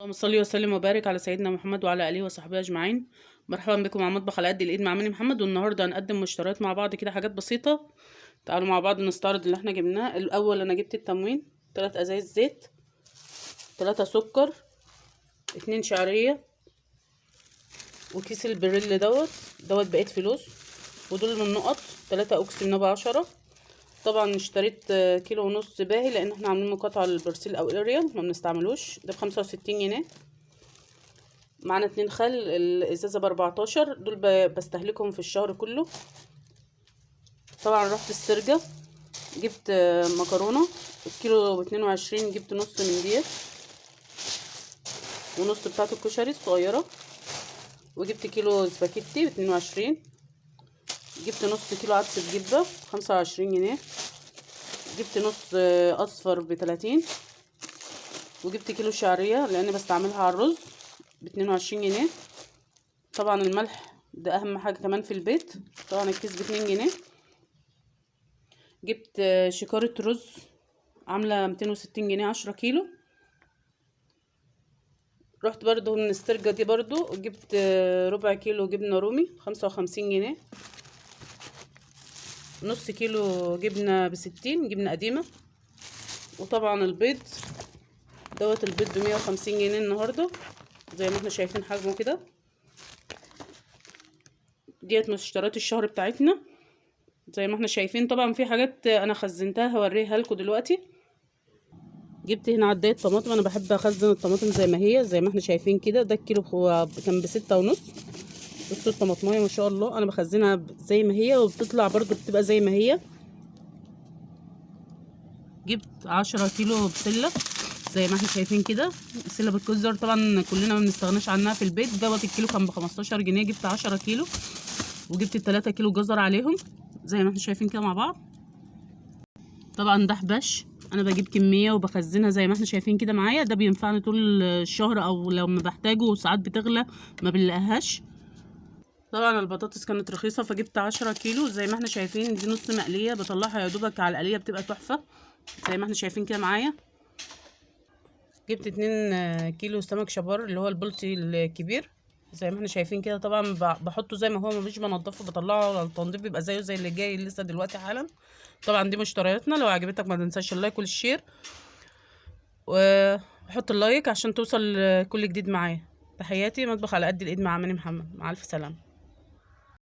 اللهم صل وسلم وبارك على سيدنا محمد وعلى اله وصحبه اجمعين. مرحبا بكم على مطبخ على قد الايد مع مني محمد، والنهارده هنقدم مشتريات مع بعض كده، حاجات بسيطه. تعالوا مع بعض نستعرض اللي احنا جبناه. الاول انا جبت التموين 3 ازايز زيت، 3 سكر، 2 شعريه، وكيس البريل دوت بقيت فلوس، ودول من نقط 3 اوكس النبع 10. طبعا اشتريت كيلو ونص باهي لان احنا عاملين مقاطعه للبرسيل او اريال ما بنستعملوش، ده ب65 جنيه. معانا 2 خل، الازازه ب14، دول بستهلكهم في الشهر كله. طبعا رحت السرجه جبت مكرونه الكيلو ب22، جبت نص من ديت ونص بتاعه الكشري الصغيره، وجبت كيلو سباكيتي ب22، جبت نص كيلو عدس بجبه ب25 جنيه، جبت نص اصفر ب30، وجبت كيلو شعريه لان بستعملها على الرز ب22 جنيه. طبعا الملح ده اهم حاجه كمان في البيت، طبعا الكيس ب2 جنيه. جبت شكارة رز عامله 260 جنيه 10 كيلو. رحت برضو من السرجه دي برضو جبت ربع كيلو جبنه رومي 55 جنيه، نص كيلو جبنه ب60 جبنه قديمه. وطبعا البيض البيض ب150 جنيه النهارده زي ما احنا شايفين حجمه كده. ديت مشتريات الشهر بتاعتنا زي ما احنا شايفين. طبعا في حاجات انا خزنتها هوريها لكم دلوقتي. جبت هنا عدايه طماطم، انا بحب اخزن الطماطم زي ما هي زي ما احنا شايفين كده. ده الكيلو هو كان ب6.5. بصوا الطماطمايه ما شاء الله، انا بخزنها زي ما هي وبتطلع برضو بتبقى زي ما هي. جبت 10 كيلو بسله زي ما احنا شايفين كده، بسله بالكزر طبعا كلنا ما بنستغناش عنها في البيت. دوت الكيلو كان ب15 جنيه، جبت 10 كيلو، وجبت 3 كيلو جزر عليهم زي ما احنا شايفين كده مع بعض. طبعا ده حباش، انا بجيب كميه وبخزنها زي ما احنا شايفين كده معايا، ده بينفعني طول الشهر او لو ما بحتاجه، ساعات بتغلى ما بنلاقيهاش. طبعا البطاطس كانت رخيصه فجبت 10 كيلو زي ما احنا شايفين. دي نص مقليه، بطلعها يا دوبك على القليه بتبقى تحفه زي ما احنا شايفين كده معايا. جبت 2 كيلو سمك شبار اللي هو البلطي الكبير زي ما احنا شايفين كده. طبعا بحطه زي ما هو، مش بنضفه، بطلعه على التنظيف بيبقى زيه زي اللي جاي لسه دلوقتي حالا. طبعا دي مشترياتنا، لو عجبتك ما تنساش اللايك والشير وحط اللايك عشان توصل كل جديد معايا. تحياتي، مطبخ على قد الايد مع مني محمد، مع الف سلامه.